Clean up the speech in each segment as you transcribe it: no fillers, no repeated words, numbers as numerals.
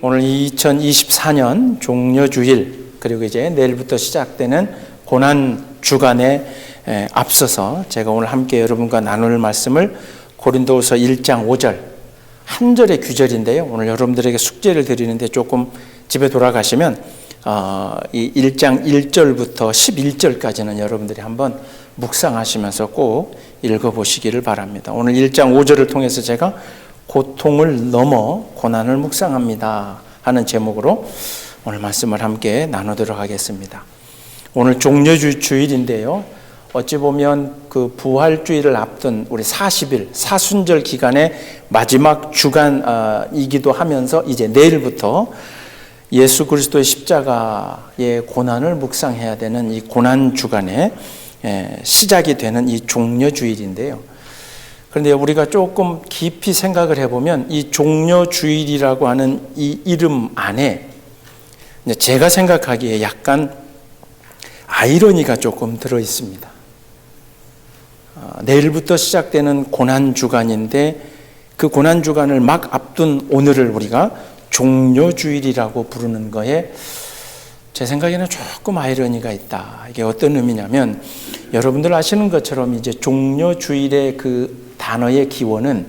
오늘 2024년 종려주일, 그리고 이제 내일부터 시작되는 고난주간에 앞서서 제가 오늘 함께 여러분과 나눌 말씀을 고린도후서 1장 5절 한 절의 규절인데요. 오늘 여러분들에게 숙제를 드리는데 조금 집에 돌아가시면 이 1장 1절부터 11절까지는 여러분들이 한번 묵상하시면서 꼭 읽어보시기를 바랍니다. 오늘 1장 5절을 통해서 제가 고통을 넘어 고난을 묵상합니다 하는 제목으로 오늘 말씀을 함께 나누도록 하겠습니다. 오늘 종려주일인데요. 어찌 보면 그 부활주일을 앞둔 우리 40일 사순절 기간의 마지막 주간이기도 하면서 이제 내일부터 예수 그리스도의 십자가의 고난을 묵상해야 되는 이 고난주간에 시작이 되는 이 종려주일인데요. 그런데 우리가 조금 깊이 생각을 해보면 이 종려주일이라고 하는 이 이름 안에 제가 생각하기에 약간 아이러니가 조금 들어 있습니다. 내일부터 시작되는 고난주간인데 그 고난주간을 막 앞둔 오늘을 우리가 종려주일이라고 부르는 거에 제 생각에는 조금 아이러니가 있다. 이게 어떤 의미냐면 여러분들 아시는 것처럼 이제 종려주일의 그 단어의 기원은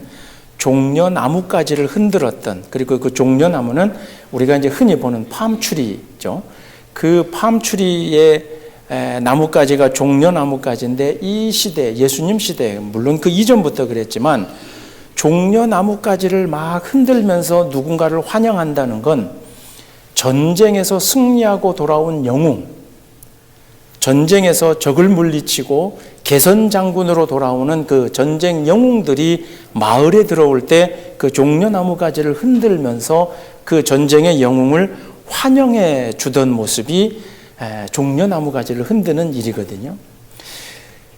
종려나무가지를 흔들었던, 그리고 그 종려나무는 우리가 이제 흔히 보는 팜추리죠. 그 팜추리의 나무가지가 종려나무가지인데 이 시대, 예수님 시대, 물론 그 이전부터 그랬지만 종려나무가지를 막 흔들면서 누군가를 환영한다는 건 전쟁에서 승리하고 돌아온 영웅, 전쟁에서 적을 물리치고 개선장군으로 돌아오는 그 전쟁 영웅들이 마을에 들어올 때 그 종려나무 가지를 흔들면서 그 전쟁의 영웅을 환영해 주던 모습이 종려나무 가지를 흔드는 일이거든요.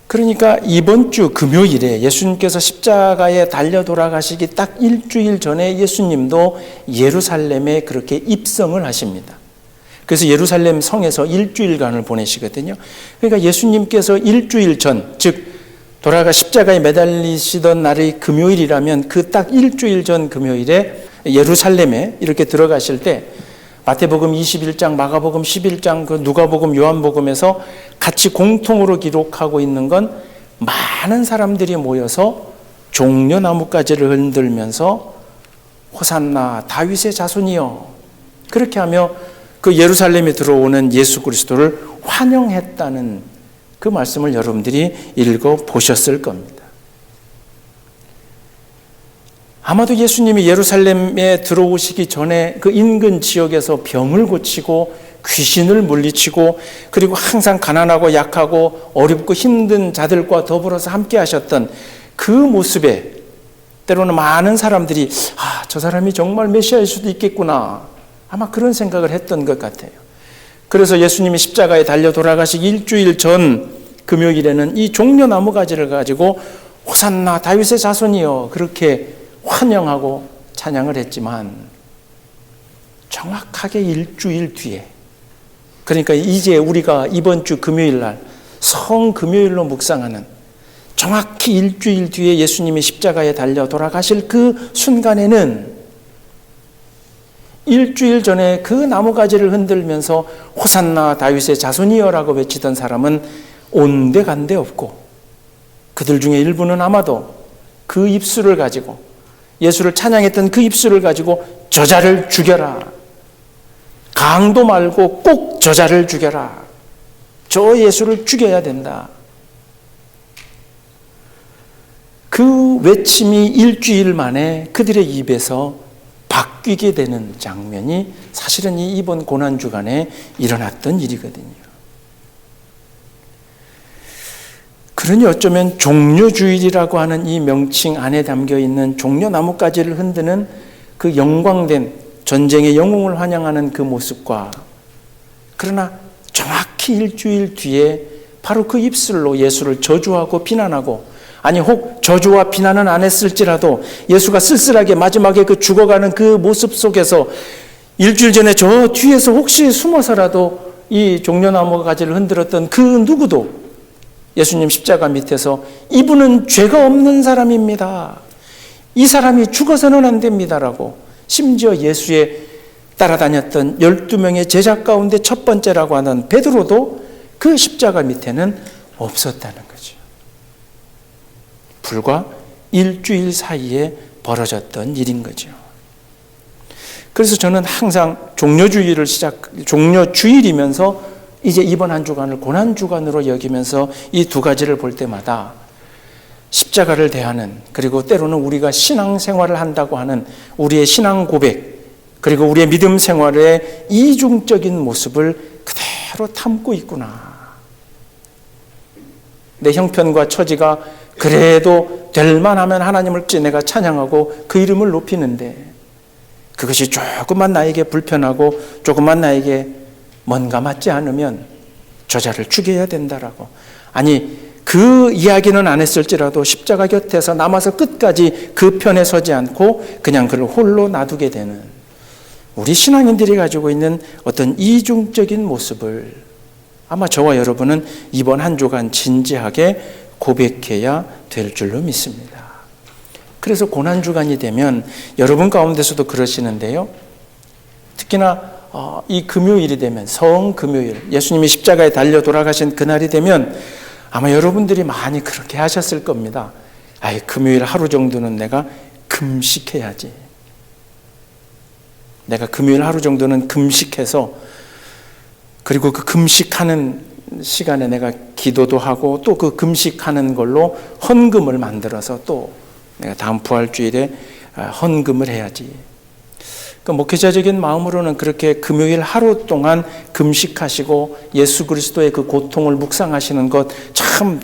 그러니까 이번 주 금요일에 예수님께서 십자가에 달려 돌아가시기 딱 일주일 전에 예수님도 예루살렘에 그렇게 입성을 하십니다. 그래서 예루살렘 성에서 일주일간을 보내시거든요. 그러니까 예수님께서 일주일 전, 즉 돌아가 십자가에 매달리시던 날이 금요일이라면 그 딱 일주일 전 금요일에 예루살렘에 이렇게 들어가실 때 마태복음 21장, 마가복음 11장, 그 누가복음, 요한복음에서 같이 공통으로 기록하고 있는 건 많은 사람들이 모여서 종려나무가지를 흔들면서 호산나 다윗의 자손이여 그렇게 하며 그 예루살렘에 들어오는 예수 그리스도를 환영했다는 그 말씀을 여러분들이 읽어보셨을 겁니다. 아마도 예수님이 예루살렘에 들어오시기 전에 그 인근 지역에서 병을 고치고 귀신을 물리치고 그리고 항상 가난하고 약하고 어렵고 힘든 자들과 더불어서 함께 하셨던 그 모습에 때로는 많은 사람들이 저 사람이 정말 메시아일 수도 있겠구나, 아마 그런 생각을 했던 것 같아요. 그래서 예수님이 십자가에 달려 돌아가시기 일주일 전 금요일에는 이 종려나무 가지를 가지고 호산나 다윗의 자손이여 그렇게 환영하고 찬양을 했지만 정확하게 일주일 뒤에, 그러니까 이제 우리가 이번 주 금요일 날 성금요일로 묵상하는 정확히 일주일 뒤에 예수님이 십자가에 달려 돌아가실 그 순간에는 일주일 전에 그 나무가지를 흔들면서 호산나 다윗의 자손이여라고 외치던 사람은 온데간데 없고 그들 중에 일부는 아마도 그 입술을 가지고 예수를 찬양했던 그 입술을 가지고 저자를 죽여라, 강도 말고 꼭 저자를 죽여라, 저 예수를 죽여야 된다, 그 외침이 일주일 만에 그들의 입에서 바뀌게 되는 장면이 사실은 이 이번 고난주간에 일어났던 일이거든요. 그러니 어쩌면 종려주일이라고 하는 이 명칭 안에 담겨있는 종려나무가지를 흔드는 그 영광된 전쟁의 영웅을 환영하는 그 모습과, 그러나 정확히 일주일 뒤에 바로 그 입술로 예수를 저주하고 비난하고, 아니 혹 저주와 비난은 안 했을지라도 예수가 쓸쓸하게 마지막에 그 죽어가는 그 모습 속에서 일주일 전에 저 뒤에서 혹시 숨어서라도 이 종려나무 가지를 흔들었던 그 누구도 예수님 십자가 밑에서 이분은 죄가 없는 사람입니다, 이 사람이 죽어서는 안 됩니다라고 심지어 예수의 따라다녔던 12명의 제자 가운데 첫 번째라고 하는 베드로도 그 십자가 밑에는 없었다는 거죠. 불과 일주일 사이에 벌어졌던 일인 거죠. 그래서 저는 항상 종려주일이면서 이제 이번 한 주간을 고난주간으로 여기면서 이 두 가지를 볼 때마다 십자가를 대하는, 그리고 때로는 우리가 신앙생활을 한다고 하는 우리의 신앙 고백, 그리고 우리의 믿음 생활의 이중적인 모습을 그대로 담고 있구나. 내 형편과 처지가 그래도 될 만하면 하나님을 내가 찬양하고 그 이름을 높이는데, 그것이 조금만 나에게 불편하고 조금만 나에게 뭔가 맞지 않으면 저자를 죽여야 된다라고. 아니, 그 이야기는 안 했을지라도 십자가 곁에서 남아서 끝까지 그 편에 서지 않고 그냥 그를 홀로 놔두게 되는 우리 신앙인들이 가지고 있는 어떤 이중적인 모습을 아마 저와 여러분은 이번 한 주간 진지하게 고백해야 될 줄로 믿습니다. 그래서 고난주간이 되면 여러분 가운데서도 그러시는데요. 특히나 이 금요일이 되면, 성금요일, 예수님이 십자가에 달려 돌아가신 그날이 되면 아마 여러분들이 많이 그렇게 하셨을 겁니다. 아이, 금요일 하루 정도는 내가 금식해야지. 내가 금요일 하루 정도는 금식해서, 그리고 그 금식하는 시간에 내가 기도도 하고 또 그 금식하는 걸로 헌금을 만들어서 또 내가 다음 부활주일에 헌금을 해야지. 그 목회자적인 마음으로는 그렇게 금요일 하루 동안 금식하시고 예수 그리스도의 그 고통을 묵상하시는 것 참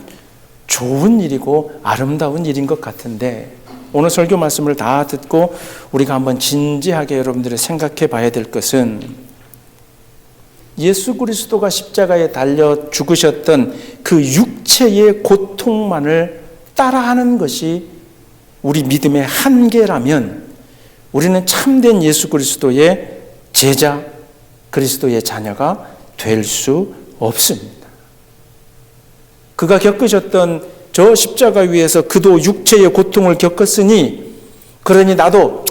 좋은 일이고 아름다운 일인 것 같은데, 오늘 설교 말씀을 다 듣고 우리가 한번 진지하게 여러분들이 생각해 봐야 될 것은, 예수 그리스도가 십자가에 달려 죽으셨던 그 육체의 고통만을 따라하는 것이 우리 믿음의 한계라면 우리는 참된 예수 그리스도의 제자, 그리스도의 자녀가 될 수 없습니다. 그가 겪으셨던 저 십자가 위에서 그도 육체의 고통을 겪었으니, 그러니 나도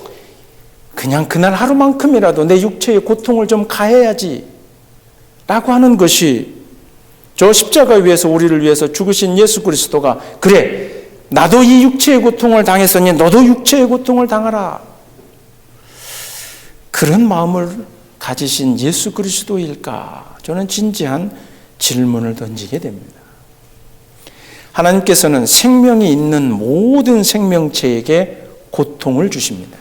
그냥 그날 하루만큼이라도 내 육체의 고통을 좀 가해야지 라고 하는 것이, 저 십자가 위에서 우리를 위해서 죽으신 예수 그리스도가 그래, 나도 이 육체의 고통을 당했으니 너도 육체의 고통을 당하라, 그런 마음을 가지신 예수 그리스도일까? 저는 진지한 질문을 던지게 됩니다. 하나님께서는 생명이 있는 모든 생명체에게 고통을 주십니다.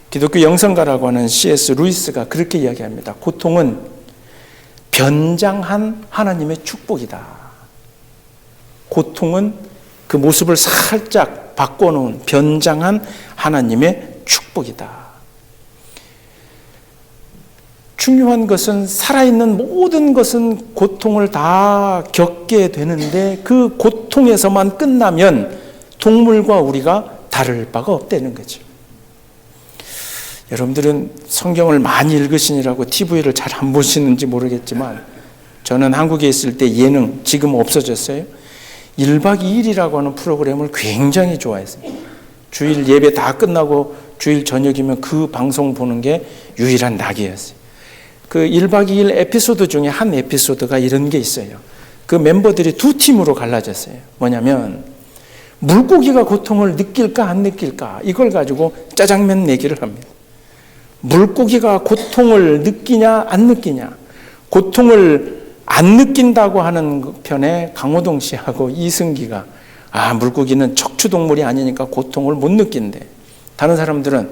기독교 영성가라고 하는 C.S. 루이스가 그렇게 이야기합니다. 고통은 변장한 하나님의 축복이다. 고통은 그 모습을 살짝 바꿔놓은 변장한 하나님의 축복이다. 중요한 것은 살아있는 모든 것은 고통을 다 겪게 되는데 그 고통에서만 끝나면 동물과 우리가 다를 바가 없다는 거죠. 여러분들은 성경을 많이 읽으시느라고 TV를 잘 안 보시는지 모르겠지만, 저는 한국에 있을 때 예능, 지금 없어졌어요. 1박 2일이라고 하는 프로그램을 굉장히 좋아했어요. 주일 예배 다 끝나고 주일 저녁이면 그 방송 보는 게 유일한 낙이었어요. 그 1박 2일 에피소드 중에 한 에피소드가 이런 게 있어요. 그 멤버들이 두 팀으로 갈라졌어요. 뭐냐면 물고기가 고통을 느낄까 안 느낄까, 이걸 가지고 짜장면 내기를 합니다. 물고기가 고통을 느끼냐 안 느끼냐. 고통을 안 느낀다고 하는 편에 강호동 씨하고 이승기가 물고기는 척추동물이 아니니까 고통을 못 느낀대. 다른 사람들은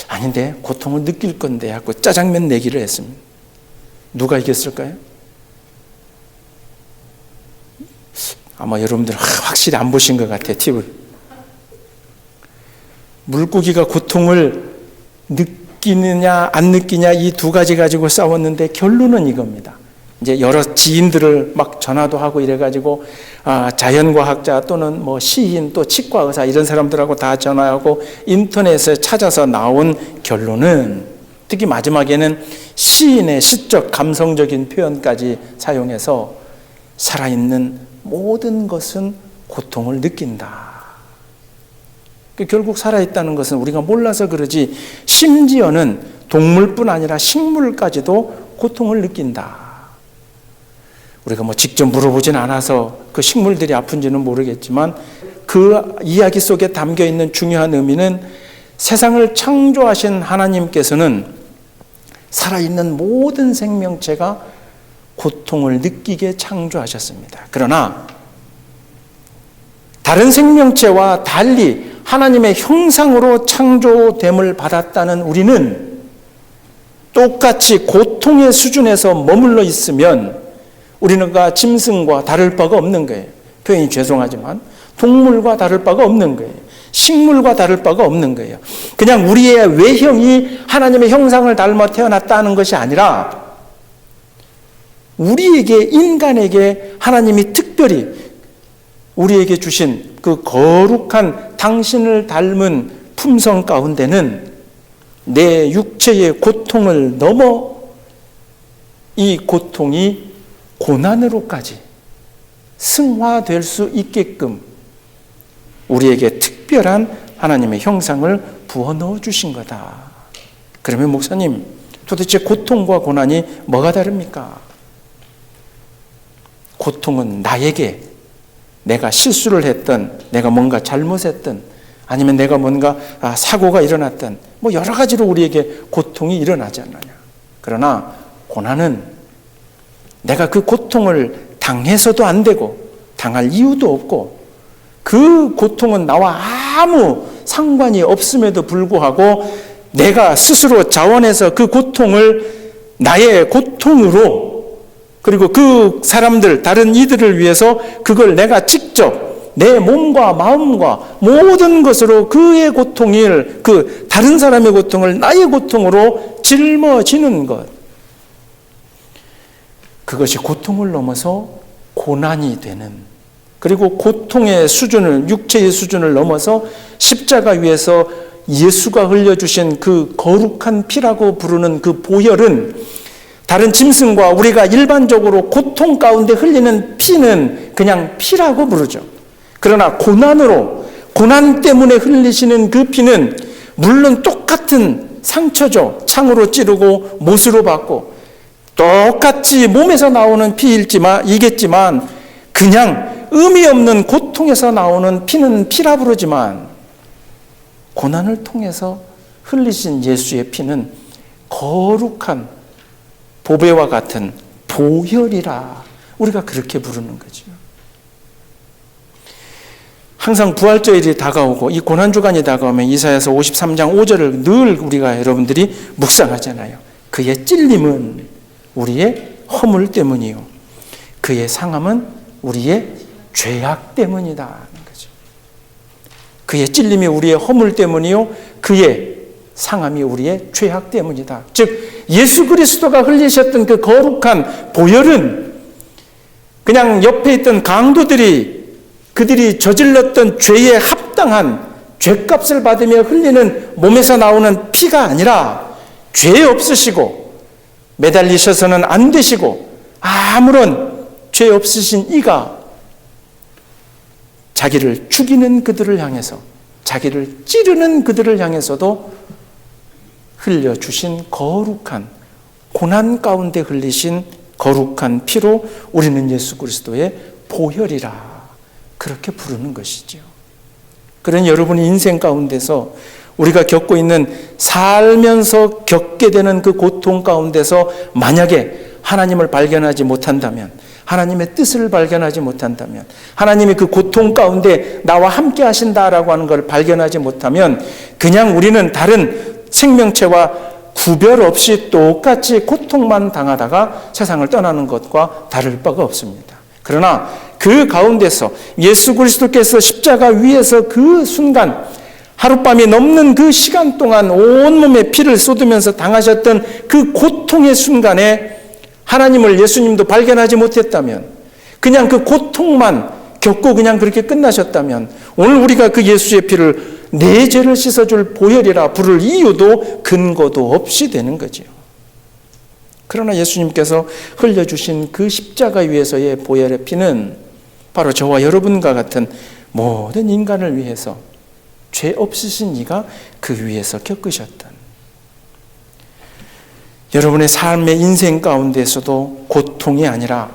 아닌데 고통을 느낄 건데 하고 짜장면 내기를 했습니다. 누가 이겼을까요? 아마 여러분들 확실히 안 보신 것 같아요. 팁을. 물고기가 고통을 느끼느냐 안 느끼냐 이 두 가지 가지고 싸웠는데 결론은 이겁니다. 이제 여러 지인들을 막 전화도 하고 이래가지고 자연과학자 또는 뭐 시인 또 치과의사 이런 사람들하고 다 전화하고 인터넷에 찾아서 나온 결론은, 특히 마지막에는 시인의 시적 감성적인 표현까지 사용해서 살아있는 모든 것은 고통을 느낀다. 결국 살아있다는 것은 우리가 몰라서 그러지, 심지어는 동물뿐 아니라 식물까지도 고통을 느낀다. 우리가 직접 물어보진 않아서 그 식물들이 아픈지는 모르겠지만 그 이야기 속에 담겨 있는 중요한 의미는 세상을 창조하신 하나님께서는 살아있는 모든 생명체가 고통을 느끼게 창조하셨습니다. 그러나 다른 생명체와 달리 하나님의 형상으로 창조됨을 받았다는 우리는 똑같이 고통의 수준에서 머물러 있으면 우리는 짐승과 다를 바가 없는 거예요. 표현이 죄송하지만 동물과 다를 바가 없는 거예요. 식물과 다를 바가 없는 거예요. 그냥 우리의 외형이 하나님의 형상을 닮아 태어났다는 것이 아니라 우리에게, 인간에게 하나님이 특별히 우리에게 주신 그 거룩한 당신을 닮은 품성 가운데는 내 육체의 고통을 넘어 이 고통이 고난으로까지 승화될 수 있게끔 우리에게 특별한 하나님의 형상을 부어넣어 주신 거다. 그러면 목사님, 도대체 고통과 고난이 뭐가 다릅니까? 고통은 나에게 내가 실수를 했던, 내가 뭔가 잘못했던, 아니면 내가 뭔가 사고가 일어났던 여러 가지로 우리에게 고통이 일어나지 않느냐. 그러나 고난은 내가 그 고통을 당해서도 안 되고 당할 이유도 없고 그 고통은 나와 아무 상관이 없음에도 불구하고 내가 스스로 자원해서 그 고통을 나의 고통으로, 그리고 그 사람들, 다른 이들을 위해서 그걸 내가 직접 내 몸과 마음과 모든 것으로 그의 고통을, 그 다른 사람의 고통을 나의 고통으로 짊어지는 것, 그것이 고통을 넘어서 고난이 되는, 그리고 고통의 수준을, 육체의 수준을 넘어서 십자가 위에서 예수가 흘려주신 그 거룩한 피라고 부르는 그 보혈은 다른 짐승과 우리가 일반적으로 고통 가운데 흘리는 피는 그냥 피라고 부르죠. 그러나 고난 때문에 흘리시는 그 피는 물론 똑같은 상처죠. 창으로 찌르고 못으로 받고 똑같이 몸에서 나오는 피이겠지만 그냥 의미 없는 고통에서 나오는 피는 피라 부르지만 고난을 통해서 흘리신 예수의 피는 거룩한 보배와 같은 보혈이라 우리가 그렇게 부르는 거죠. 항상 부활절이 다가오고 이 고난주간이 다가오면 이사야서 53장 5절을 늘 우리가 여러분들이 묵상하잖아요. 그의 찔림은 우리의 허물 때문이요, 그의 상함은 우리의 죄악 때문이다 하는 거죠. 그의 찔림이 우리의 허물 때문이요, 그의 상함이 우리의 죄악 때문이다. 즉 예수 그리스도가 흘리셨던 그 거룩한 보혈은 그냥 옆에 있던 강도들이 그들이 저질렀던 죄에 합당한 죄값을 받으며 흘리는 몸에서 나오는 피가 아니라 죄 없으시고 매달리셔서는 안 되시고 아무런 죄 없으신 이가 자기를 죽이는 그들을 향해서, 자기를 찌르는 그들을 향해서도 흘려주신 거룩한, 고난 가운데 흘리신 거룩한 피로 우리는 예수 그리스도의 보혈이라 그렇게 부르는 것이죠. 그러니 여러분의 인생 가운데서 우리가 겪고 있는, 살면서 겪게 되는 그 고통 가운데서 만약에 하나님을 발견하지 못한다면, 하나님의 뜻을 발견하지 못한다면, 하나님이 그 고통 가운데 나와 함께 하신다라고 하는 걸 발견하지 못하면 그냥 우리는 다른 생명체와 구별 없이 똑같이 고통만 당하다가 세상을 떠나는 것과 다를 바가 없습니다. 그러나 그 가운데서 예수 그리스도께서 십자가 위에서 그 순간, 하룻밤이 넘는 그 시간 동안 온몸에 피를 쏟으면서 당하셨던 그 고통의 순간에 하나님을, 예수님도 발견하지 못했다면, 그냥 그 고통만 겪고 그냥 그렇게 끝나셨다면 오늘 우리가 그 예수의 피를 내 죄를 씻어줄 보혈이라 부를 이유도 근거도 없이 되는 거죠. 그러나 예수님께서 흘려주신 그 십자가 위에서의 보혈의 피는 바로 저와 여러분과 같은 모든 인간을 위해서 죄 없으신 이가 그 위에서 겪으셨던, 여러분의 삶의 인생 가운데서도 고통이 아니라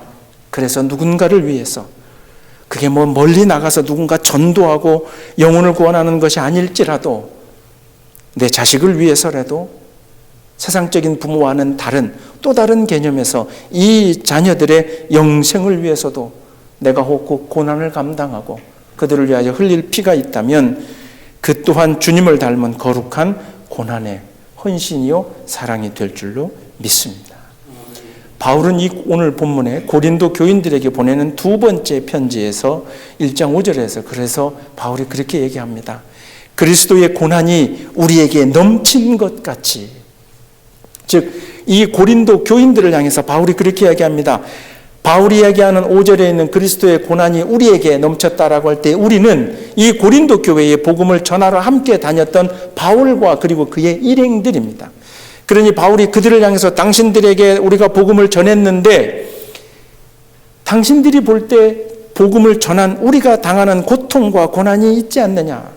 그래서 누군가를 위해서, 그게 뭐 멀리 나가서 누군가 전도하고 영혼을 구원하는 것이 아닐지라도 내 자식을 위해서라도 세상적인 부모와는 다른 또 다른 개념에서 이 자녀들의 영생을 위해서도 내가 혹 고난을 감당하고 그들을 위하여 흘릴 피가 있다면 그 또한 주님을 닮은 거룩한 고난의 헌신이요 사랑이 될 줄로 믿습니다. 바울은 이 오늘 본문에 고린도 교인들에게 보내는 두 번째 편지에서 1장 5절에서 그래서 바울이 그렇게 얘기합니다. 그리스도의 고난이 우리에게 넘친 것 같이, 즉 이 고린도 교인들을 향해서 바울이 그렇게 이야기합니다. 바울이 이야기하는 5절에 있는 그리스도의 고난이 우리에게 넘쳤다라고 할 때 우리는 이 고린도 교회의 복음을 전하러 함께 다녔던 바울과 그리고 그의 일행들입니다. 그러니 바울이 그들을 향해서 당신들에게 우리가 복음을 전했는데 당신들이 볼 때 복음을 전한 우리가 당하는 고통과 고난이 있지 않느냐.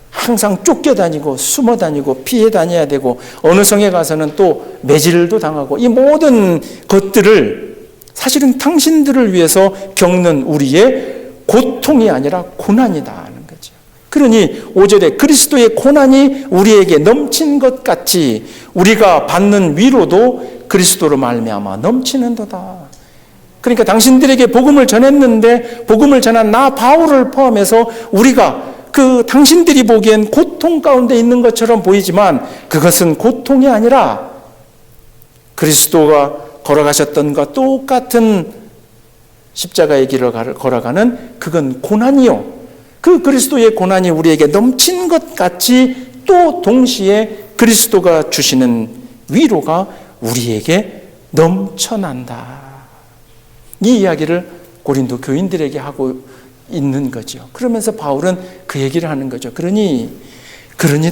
항상 쫓겨다니고 숨어다니고 피해 다녀야 되고 어느 성에 가서는 또 매질도 당하고 이 모든 것들을 사실은 당신들을 위해서 겪는 우리의 고통이 아니라 고난이다 하는 거죠. 그러니 5절에 그리스도의 고난이 우리에게 넘친 것 같이 우리가 받는 위로도 그리스도로 말미암아 넘치는도다. 그러니까 당신들에게 복음을 전했는데 복음을 전한 나 바울을 포함해서 우리가 그 당신들이 보기엔 고통 가운데 있는 것처럼 보이지만 그것은 고통이 아니라 그리스도가 걸어가셨던 것과 똑같은 십자가의 길을 걸어가는 그건 고난이요. 그 그리스도의 고난이 우리에게 넘친 것 같이 또 동시에 그리스도가 주시는 위로가 우리에게 넘쳐난다. 이 이야기를 고린도 교인들에게 하고 있는 거죠. 그러면서 바울은 그 얘기를 하는 거죠. 그러니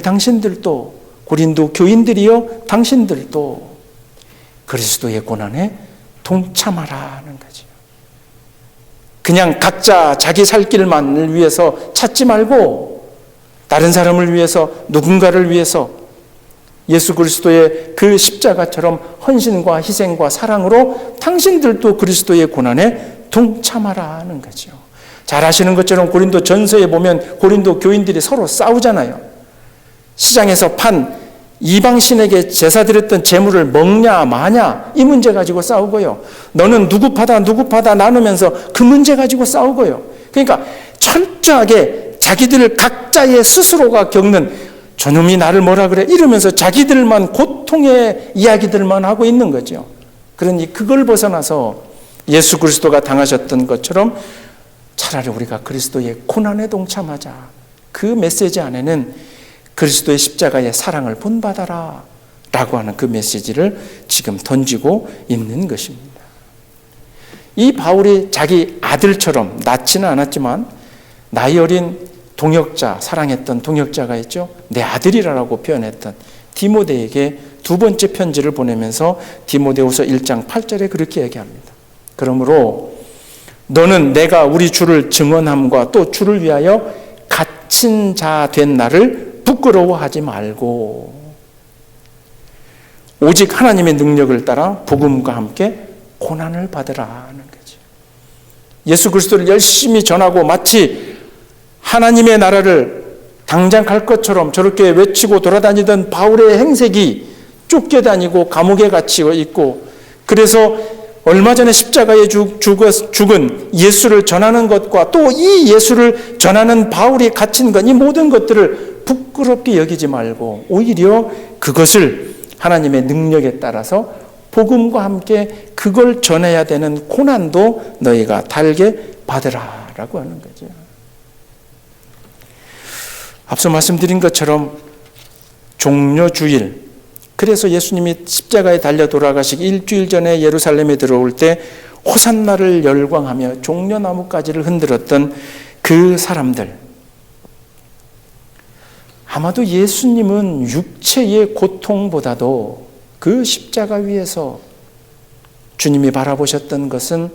당신들도 고린도 교인들이요 당신들도 그리스도의 고난에 동참하라 하는 거죠. 그냥 각자 자기 살 길만을 위해서 찾지 말고 다른 사람을 위해서 누군가를 위해서 예수 그리스도의 그 십자가처럼 헌신과 희생과 사랑으로 당신들도 그리스도의 고난에 동참하라 하는 거죠. 잘 아시는 것처럼 고린도 전서에 보면 고린도 교인들이 서로 싸우잖아요. 시장에서 판 이방신에게 제사 드렸던 재물을 먹냐 마냐 이 문제 가지고 싸우고요. 너는 누구 파다 나누면서 그 문제 가지고 싸우고요. 그러니까 철저하게 자기들 각자의 스스로가 겪는 저놈이 나를 뭐라 그래 이러면서 자기들만 고통의 이야기들만 하고 있는 거죠. 그러니 그걸 벗어나서 예수 그리스도가 당하셨던 것처럼 차라리 우리가 그리스도의 고난에 동참하자. 그 메시지 안에는 그리스도의 십자가의 사랑을 본받아라 라고 하는 그 메시지를 지금 던지고 있는 것입니다. 이 바울이 자기 아들처럼 낳지는 않았지만 나이 어린 동역자, 사랑했던 동역자가 있죠. 내 아들이라고 표현했던 디모데에게 두 번째 편지를 보내면서 디모데후서 1장 8절에 그렇게 얘기합니다. 그러므로 너는 내가 우리 주를 증언함과 또 주를 위하여 갇힌 자 된 나를 부끄러워하지 말고 오직 하나님의 능력을 따라 복음과 함께 고난을 받으라 하는 거죠. 예수 그리스도를 열심히 전하고 마치 하나님의 나라를 당장 갈 것처럼 저렇게 외치고 돌아다니던 바울의 행색이 쫓겨다니고 감옥에 갇혀 있고 그래서 얼마 전에 십자가에 죽은 예수를 전하는 것과 또 이 예수를 전하는 바울이 갇힌 것, 이 모든 것들을 부끄럽게 여기지 말고 오히려 그것을 하나님의 능력에 따라서 복음과 함께 그걸 전해야 되는 고난도 너희가 달게 받으라라고 하는 거죠. 앞서 말씀드린 것처럼 종려주일, 그래서 예수님이 십자가에 달려 돌아가시기 일주일 전에 예루살렘에 들어올 때 호산나를 열광하며 종려나무가지를 흔들었던 그 사람들, 아마도 예수님은 육체의 고통보다도 그 십자가 위에서 주님이 바라보셨던 것은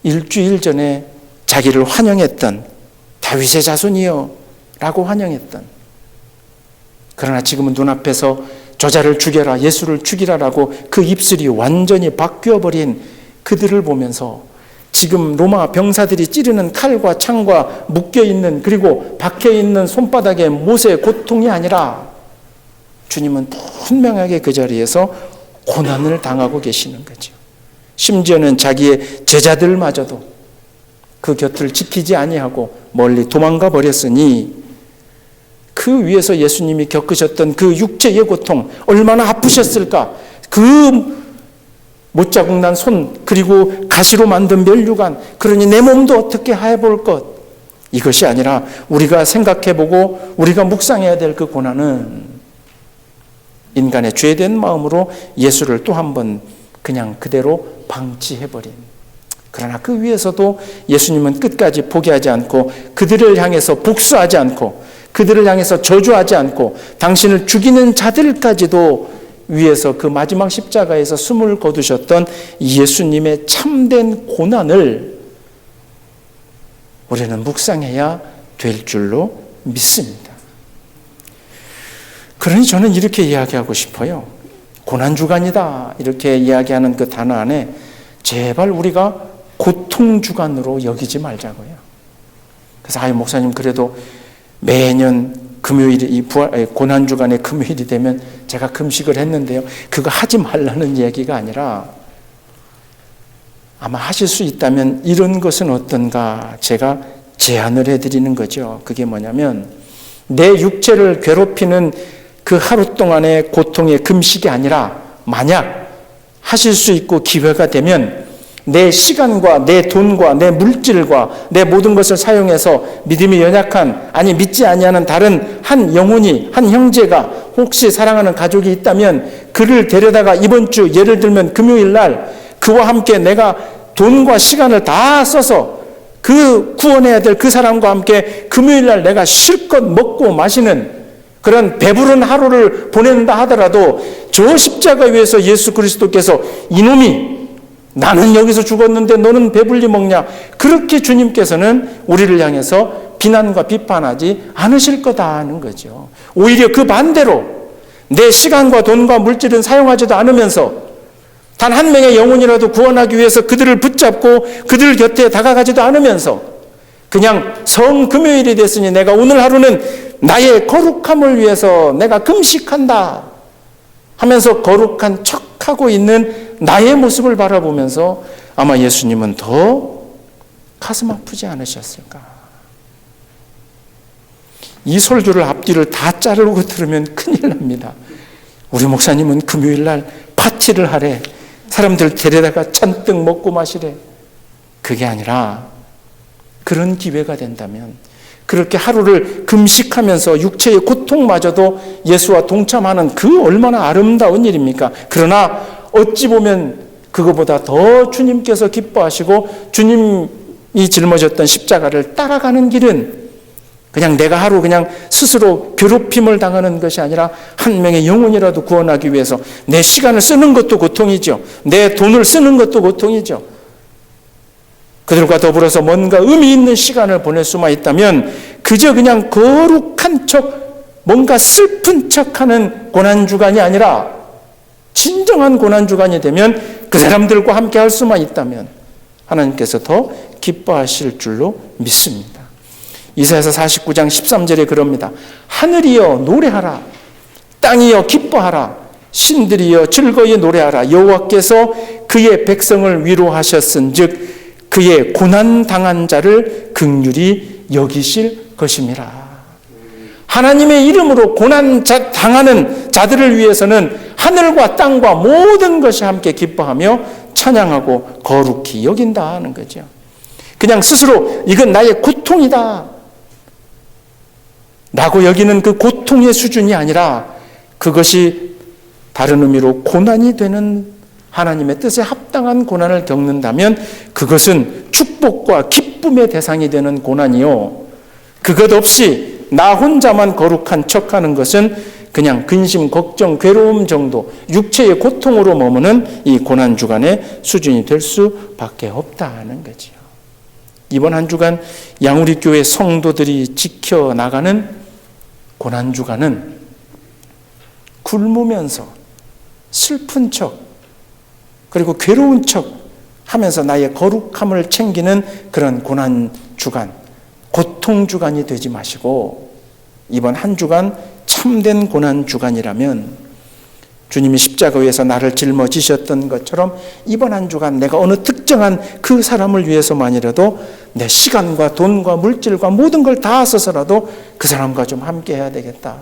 일주일 전에 자기를 환영했던 다윗의 자손이여 라고 환영했던, 그러나 지금은 눈앞에서 저자를 죽여라, 예수를 죽이라라고 그 입술이 완전히 바뀌어버린 그들을 보면서 지금 로마 병사들이 찌르는 칼과 창과 묶여있는 그리고 박혀있는 손바닥에 못의 고통이 아니라 주님은 분명하게 그 자리에서 고난을 당하고 계시는 거죠. 심지어는 자기의 제자들마저도 그 곁을 지키지 아니하고 멀리 도망가 버렸으니 그 위에서 예수님이 겪으셨던 그 육체의 고통 얼마나 아프셨을까. 그 못자국 난 손 그리고 가시로 만든 면류관, 그러니 내 몸도 어떻게 해볼 것, 이것이 아니라 우리가 생각해보고 우리가 묵상해야 될 그 고난은 인간의 죄된 마음으로 예수를 또 한 번 그냥 그대로 방치해버린, 그러나 그 위에서도 예수님은 끝까지 포기하지 않고 그들을 향해서 복수하지 않고 그들을 향해서 저주하지 않고 당신을 죽이는 자들까지도 위에서 그 마지막 십자가에서 숨을 거두셨던 예수님의 참된 고난을 우리는 묵상해야 될 줄로 믿습니다. 그러니 저는 이렇게 이야기하고 싶어요. 고난주간이다 이렇게 이야기하는 그 단어 안에 제발 우리가 고통주간으로 여기지 말자고요. 그래서 목사님 그래도 매년 금요일이 이 고난주간의 금요일이 되면 제가 금식을 했는데요. 그거 하지 말라는 얘기가 아니라 아마 하실 수 있다면 이런 것은 어떤가 제가 제안을 해드리는 거죠. 그게 뭐냐면 내 육체를 괴롭히는 그 하루 동안의 고통의 금식이 아니라 만약 하실 수 있고 기회가 되면 내 시간과 내 돈과 내 물질과 내 모든 것을 사용해서 믿음이 연약한, 아니 믿지 아니하는 다른 한 영혼이, 한 형제가 혹시 사랑하는 가족이 있다면 그를 데려다가 이번 주 예를 들면 금요일 날 그와 함께 내가 돈과 시간을 다 써서 그 구원해야 될 그 사람과 함께 금요일 날 내가 실컷 먹고 마시는 그런 배부른 하루를 보낸다 하더라도 저 십자가 위에서 예수 그리스도께서 이놈이 나는 여기서 죽었는데 너는 배불리 먹냐, 그렇게 주님께서는 우리를 향해서 비난과 비판하지 않으실 거다 하는 거죠. 오히려 그 반대로 내 시간과 돈과 물질은 사용하지도 않으면서 단 한 명의 영혼이라도 구원하기 위해서 그들을 붙잡고 그들 곁에 다가가지도 않으면서 그냥 성금요일이 됐으니 내가 오늘 하루는 나의 거룩함을 위해서 내가 금식한다 하면서 거룩한 척하고 있는 나의 모습을 바라보면서 아마 예수님은 더 가슴 아프지 않으셨을까. 이 설교를 앞뒤를 다 자르고 들으면 큰일 납니다. 우리 목사님은 금요일 날 파티를 하래, 사람들 데려다가 잔뜩 먹고 마시래. 그게 아니라 그런 기회가 된다면 그렇게 하루를 금식하면서 육체의 고통마저도 예수와 동참하는 그 얼마나 아름다운 일입니까? 그러나 어찌 보면 그거보다 더 주님께서 기뻐하시고 주님이 짊어졌던 십자가를 따라가는 길은 그냥 내가 하루 그냥 스스로 괴롭힘을 당하는 것이 아니라 한 명의 영혼이라도 구원하기 위해서 내 시간을 쓰는 것도 고통이죠. 내 돈을 쓰는 것도 고통이죠. 그들과 더불어서 뭔가 의미 있는 시간을 보낼 수만 있다면 그저 그냥 거룩한 척, 뭔가 슬픈 척하는 고난주간이 아니라 진정한 고난주간이 되면 그 사람들과 함께 할 수만 있다면 하나님께서 더 기뻐하실 줄로 믿습니다. 이사야서 49장 13절에 그럽니다. 하늘이여 노래하라, 땅이여 기뻐하라, 신들이여 즐거이 노래하라. 여호와께서 그의 백성을 위로하셨은즉 그의 고난당한 자를 긍휼히 여기실 것임이라. 하나님의 이름으로 고난당하는 자들을 위해서는 하늘과 땅과 모든 것이 함께 기뻐하며 찬양하고 거룩히 여긴다 하는 거죠. 그냥 스스로 이건 나의 고통이다 라고 여기는 그 고통의 수준이 아니라 그것이 다른 의미로 고난이 되는 하나님의 뜻에 합당한 고난을 겪는다면 그것은 축복과 기쁨의 대상이 되는 고난이요, 그것 없이 나 혼자만 거룩한 척하는 것은 그냥 근심, 걱정, 괴로움 정도 육체의 고통으로 머무는 이 고난주간의 수준이 될 수밖에 없다는 거죠. 이번 한 주간 양우리교회 성도들이 지켜나가는 고난주간은 굶으면서 슬픈 척 그리고 괴로운 척 하면서 나의 거룩함을 챙기는 그런 고난 주간, 고통 주간이 되지 마시고 이번 한 주간 참된 고난 주간이라면 주님이 십자가 위에서 나를 짊어지셨던 것처럼 이번 한 주간 내가 어느 특정한 그 사람을 위해서만이라도 내 시간과 돈과 물질과 모든 걸 다 써서라도 그 사람과 좀 함께 해야 되겠다.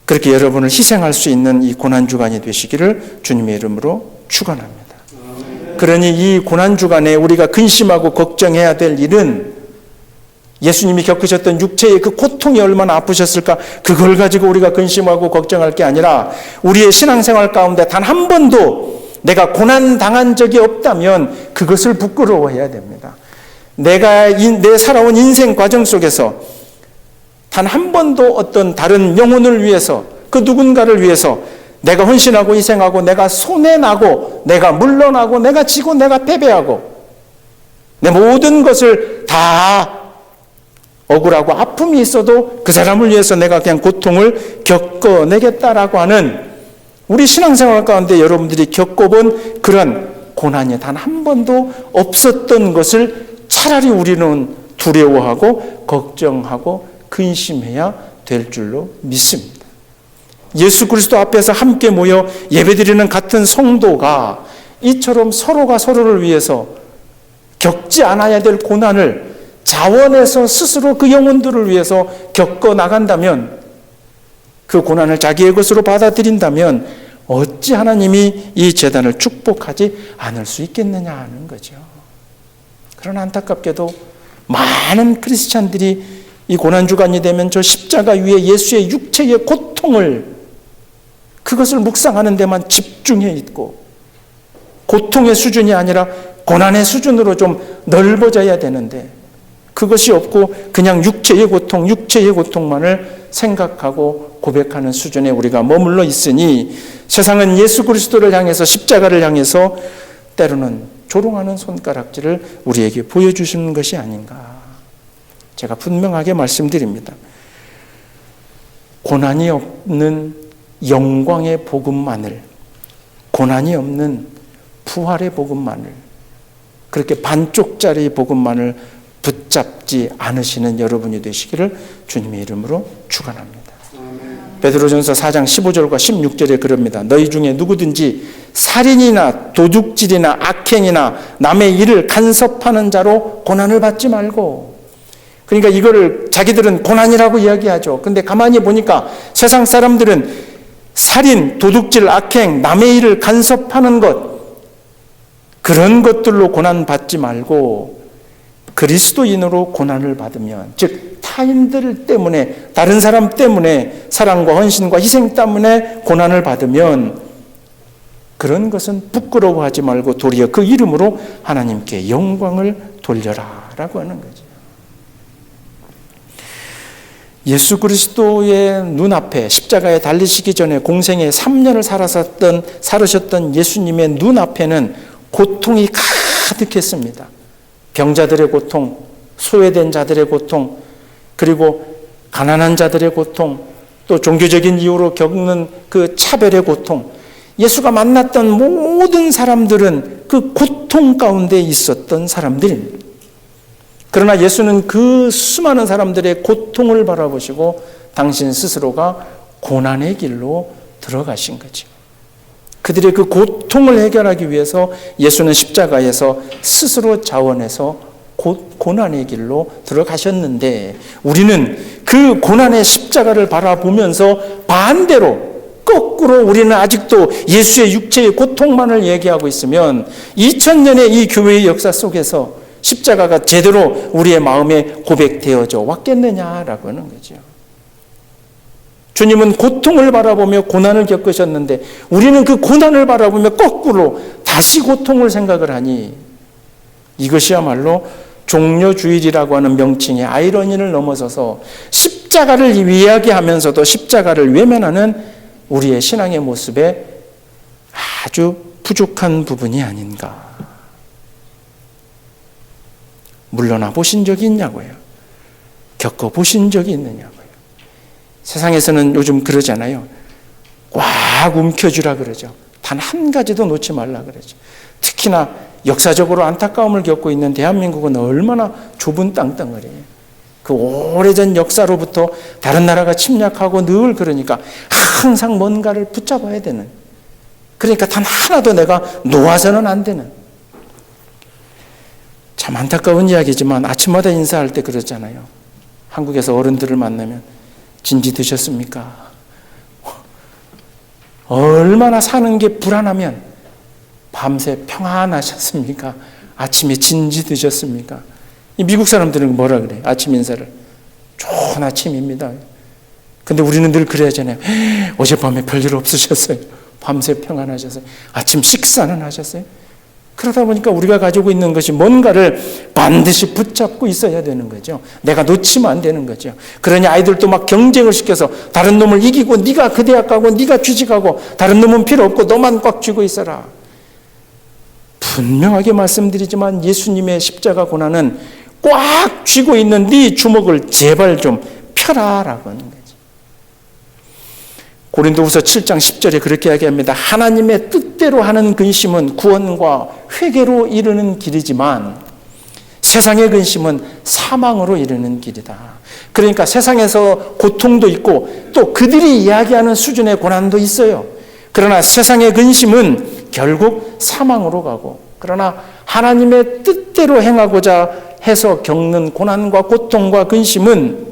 그렇게 여러분을 희생할 수 있는 이 고난 주간이 되시기를 주님의 이름으로 축원합니다. 그러니 이 고난 주간에 우리가 근심하고 걱정해야 될 일은 예수님이 겪으셨던 육체의 그 고통이 얼마나 아프셨을까 그걸 가지고 우리가 근심하고 걱정할 게 아니라 우리의 신앙생활 가운데 단 한 번도 내가 고난 당한 적이 없다면 그것을 부끄러워해야 됩니다. 내 살아온 인생 과정 속에서 단 한 번도 어떤 다른 영혼을 위해서 그 누군가를 위해서 내가 헌신하고 희생하고 내가 손해나고 내가 물러나고 내가 지고 내가 패배하고 내 모든 것을 다 억울하고 아픔이 있어도 그 사람을 위해서 내가 그냥 고통을 겪어내겠다라고 하는 우리 신앙생활 가운데 여러분들이 겪어본 그런 고난이 단 한 번도 없었던 것을 차라리 우리는 두려워하고 걱정하고 근심해야 될 줄로 믿습니다. 예수 그리스도 앞에서 함께 모여 예배드리는 같은 성도가 이처럼 서로가 서로를 위해서 겪지 않아야 될 고난을 자원해서 스스로 그 영혼들을 위해서 겪어 나간다면 그 고난을 자기의 것으로 받아들인다면 어찌 하나님이 이 제단을 축복하지 않을 수 있겠느냐 하는 거죠. 그러나 안타깝게도 많은 크리스찬들이 이 고난주간이 되면 저 십자가 위에 예수의 육체의 고통을 그것을 묵상하는 데만 집중해 있고 고통의 수준이 아니라 고난의 수준으로 좀 넓어져야 되는데 그것이 없고 그냥 육체의 고통만을 생각하고 고백하는 수준에 우리가 머물러 있으니 세상은 예수 그리스도를 향해서 십자가를 향해서 때로는 조롱하는 손가락질을 우리에게 보여주시는 것이 아닌가. 제가 분명하게 말씀드립니다. 고난이 없는 영광의 복음만을, 고난이 없는 부활의 복음만을, 그렇게 반쪽짜리 복음만을 붙잡지 않으시는 여러분이 되시기를 주님의 이름으로 축원합니다. 베드로전서 4장 15절과 16절에 그럽니다. 너희 중에 누구든지 살인이나 도둑질이나 악행이나 남의 일을 간섭하는 자로 고난을 받지 말고, 그러니까 이거를 자기들은 고난이라고 이야기하죠. 근데 가만히 보니까 세상 사람들은 살인, 도둑질, 악행, 남의 일을 간섭하는 것, 그런 것들로 고난 받지 말고 그리스도인으로 고난을 받으면, 즉 타인들 때문에, 다른 사람 때문에, 사랑과 헌신과 희생 때문에 고난을 받으면 그런 것은 부끄러워하지 말고 도리어 그 이름으로 하나님께 영광을 돌려라 라고 하는 거죠. 예수 그리스도의 눈앞에 십자가에 달리시기 전에 공생에 3년을 살으셨던 예수님의 눈앞에는 고통이 가득했습니다. 병자들의 고통, 소외된 자들의 고통, 그리고 가난한 자들의 고통, 또 종교적인 이유로 겪는 그 차별의 고통, 예수가 만났던 모든 사람들은 그 고통 가운데 있었던 사람들입니다. 그러나 예수는 그 수많은 사람들의 고통을 바라보시고 당신 스스로가 고난의 길로 들어가신 거죠. 그들의 그 고통을 해결하기 위해서 예수는 십자가에서 스스로 자원해서 고난의 길로 들어가셨는데, 우리는 그 고난의 십자가를 바라보면서 반대로 거꾸로 우리는 아직도 예수의 육체의 고통만을 얘기하고 있으면 2000년의 이 교회의 역사 속에서 십자가가 제대로 우리의 마음에 고백되어져 왔겠느냐라고 하는 거죠. 주님은 고통을 바라보며 고난을 겪으셨는데 우리는 그 고난을 바라보며 거꾸로 다시 고통을 생각을 하니 이것이야말로 종려주일이라고 하는 명칭의 아이러니를 넘어서서 십자가를 이야기하면서도 십자가를 외면하는 우리의 신앙의 모습에 아주 부족한 부분이 아닌가. 물러나 보신 적이 있냐고요? 겪어보신 적이 있느냐고요? 세상에서는 요즘 그러잖아요. 꽉 움켜쥐라 그러죠. 단 한 가지도 놓지 말라 그러죠. 특히나 역사적으로 안타까움을 겪고 있는 대한민국은 얼마나 좁은 땅덩어리예요. 그 오래전 역사로부터 다른 나라가 침략하고 늘 그러니까 항상 뭔가를 붙잡아야 되는, 그러니까 단 하나도 내가 놓아서는 안 되는, 참 안타까운 이야기지만 아침마다 인사할 때 그러잖아요. 한국에서 어른들을 만나면 진지 드셨습니까? 얼마나 사는 게 불안하면 밤새 평안하셨습니까? 아침에 진지 드셨습니까? 이 미국 사람들은 뭐라 그래요? 아침 인사를. 좋은 아침입니다. 근데 우리는 늘 그래야잖아요. 어젯밤에 별일 없으셨어요? 밤새 평안하셨어요? 아침 식사는 하셨어요? 그러다 보니까 우리가 가지고 있는 것이 뭔가를 반드시 붙잡고 있어야 되는 거죠. 내가 놓치면 안 되는 거죠. 그러니 아이들도 막 경쟁을 시켜서 다른 놈을 이기고, 네가 그 대학 가고 네가 취직하고 다른 놈은 필요 없고 너만 꽉 쥐고 있어라. 분명하게 말씀드리지만 예수님의 십자가 고난은 꽉 쥐고 있는 네 주먹을 제발 좀 펴라라고 하는 거죠. 고린도후서 7장 10절에 그렇게 이야기합니다. 하나님의 뜻대로 하는 근심은 구원과 회개로 이르는 길이지만 세상의 근심은 사망으로 이르는 길이다. 그러니까 세상에서 고통도 있고 또 그들이 이야기하는 수준의 고난도 있어요. 그러나 세상의 근심은 결국 사망으로 가고, 그러나 하나님의 뜻대로 행하고자 해서 겪는 고난과 고통과 근심은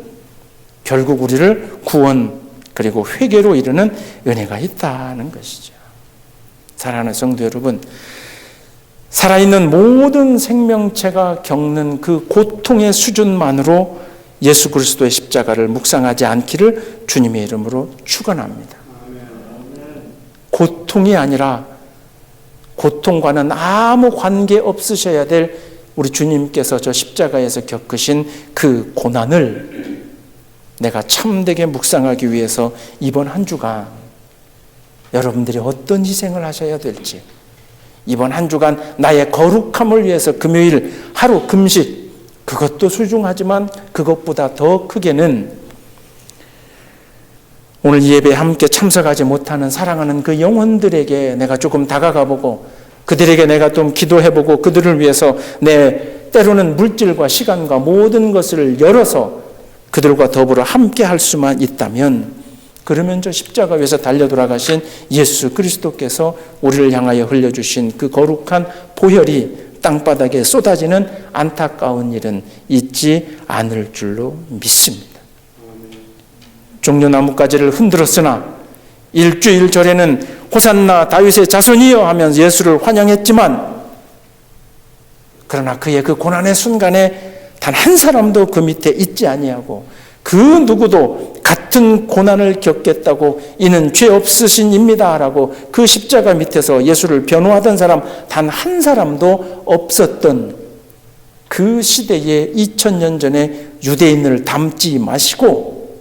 결국 우리를 구원 그리고 회개로 이르는 은혜가 있다는 것이죠. 사랑하는 성도 여러분, 살아있는 모든 생명체가 겪는 그 고통의 수준만으로 예수 그리스도의 십자가를 묵상하지 않기를 주님의 이름으로 축원합니다. 고통이 아니라 고통과는 아무 관계 없으셔야 될 우리 주님께서 저 십자가에서 겪으신 그 고난을 내가 참되게 묵상하기 위해서 이번 한 주간 여러분들이 어떤 희생을 하셔야 될지, 이번 한 주간 나의 거룩함을 위해서 금요일 하루 금식, 그것도 소중하지만 그것보다 더 크게는 오늘 예배에 함께 참석하지 못하는 사랑하는 그 영혼들에게 내가 조금 다가가보고 그들에게 내가 좀 기도해보고 그들을 위해서 내 때로는 물질과 시간과 모든 것을 열어서 그들과 더불어 함께 할 수만 있다면, 그러면 저 십자가 위에서 달려 돌아가신 예수 그리스도께서 우리를 향하여 흘려주신 그 거룩한 보혈이 땅바닥에 쏟아지는 안타까운 일은 있지 않을 줄로 믿습니다. 종려나무가지를 흔들었으나 일주일 전에는 호산나 다윗의 자손이여 하면서 예수를 환영했지만, 그러나 그의 그 고난의 순간에 단 한 사람도 그 밑에 있지 아니하고 그 누구도 같은 고난을 겪겠다고 이는 죄 없으신 입니다라고 그 십자가 밑에서 예수를 변호하던 사람 단 한 사람도 없었던 그 시대에 2000년 전에 유대인을 담지 마시고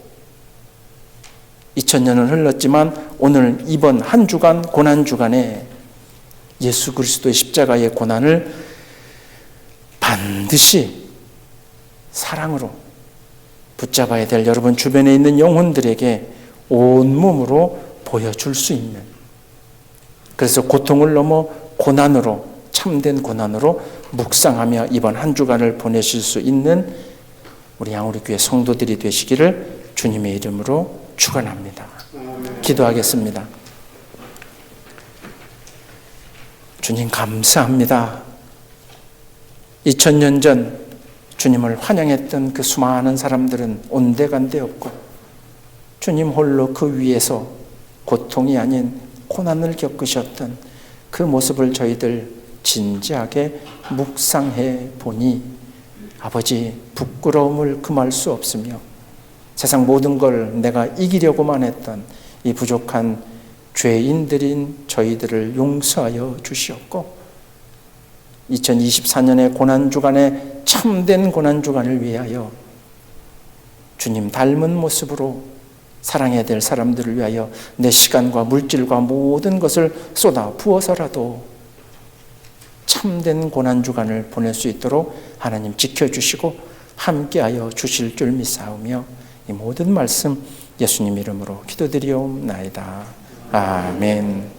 2000년은 흘렀지만 오늘 이번 한 주간 고난 주간에 예수 그리스도의 십자가의 고난을 반드시 사랑으로 붙잡아야 될 여러분 주변에 있는 영혼들에게 온몸으로 보여줄 수 있는, 그래서 고통을 넘어 고난으로, 참된 고난으로 묵상하며 이번 한 주간을 보내실 수 있는 우리 양우리교회 성도들이 되시기를 주님의 이름으로 축원합니다. 기도하겠습니다. 주님 감사합니다. 2000년 전 주님을 환영했던 그 수많은 사람들은 온데간데 없고 주님 홀로 그 위에서 고통이 아닌 고난을 겪으셨던 그 모습을 저희들 진지하게 묵상해 보니 아버지 부끄러움을 금할 수 없으며 세상 모든 걸 내가 이기려고만 했던 이 부족한 죄인들인 저희들을 용서하여 주시옵고 2024년의 고난주간에 참된 고난주간을 위하여 주님 닮은 모습으로 사랑해야 될 사람들을 위하여 내 시간과 물질과 모든 것을 쏟아 부어서라도 참된 고난주간을 보낼 수 있도록 하나님 지켜주시고 함께하여 주실 줄 믿사오며 이 모든 말씀 예수님 이름으로 기도드리옵나이다. 아멘.